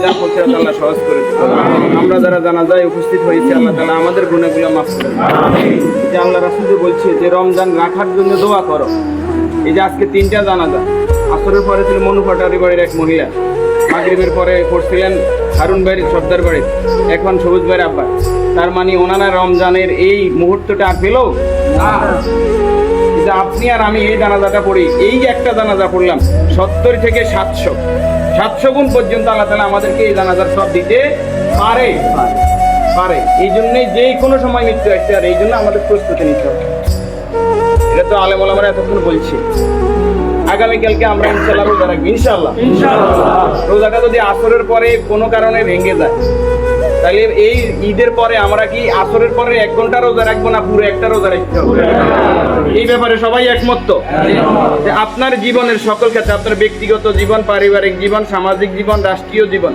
যা করছে আল্লাহ সহজ করে দিন। আমরা যারা জানাজায় উপস্থিত হয়েছি আল্লাহ তাআলা আমাদের গুনাহগুলো মাফ করে দিন। যে আল্লাহ রাসূল যে বলছে যে রমজান রাখার জন্য দোয়া করো। এই যে আজকে 3টা জানাজা, আসরের পরে ছিল মনু পাটারি বাড়ির এক মহিলা, মাগরিবের পরে পড়ছিলেন হারুন ভাইয়ের সর্দার বাড়ির, এখন সবুজ ভাইয়ের আব্বা। তার মানে ওনারা রমজানের এই মুহূর্তটা আর পেল না। যে আপনি আর আমি এই জানাজাটা পড়ি, এই যে একটা জানাজা পড়লাম 70 থেকে 700 গুণ পর্যন্ত আল্লাহ তাআলা আমাদেরকে এই জানাজার সব দিতে পারে পারে। এই জন্যই যে কোনো সময় মৃত্যু আসতে আর এই জন্য আমাদের প্রস্তুতি নিতে হবে। এটা তো আলেম ওলামারা এতক্ষণ বলছি। আগামীকালকে আমরা ইনশাআল্লাহ রোজা রাখবো, ইনশাআল্লাহ। রোজাটা যদি আসরের পরে কোনো কারণে ভেঙে যায়, তাহলে এই ঈদের পরে আমরা কি আসরের পরে 1 ঘন্টা রোজা রাখবো না পুরো একটা রোজা রাখতে হবে? এই ব্যাপারে সবাই একমত তো? যে আপনার জীবনের সকল ক্ষেত্রে, আপনার ব্যক্তিগত জীবন, পারিবারিক জীবন, সামাজিক জীবন, রাষ্ট্রীয় জীবন,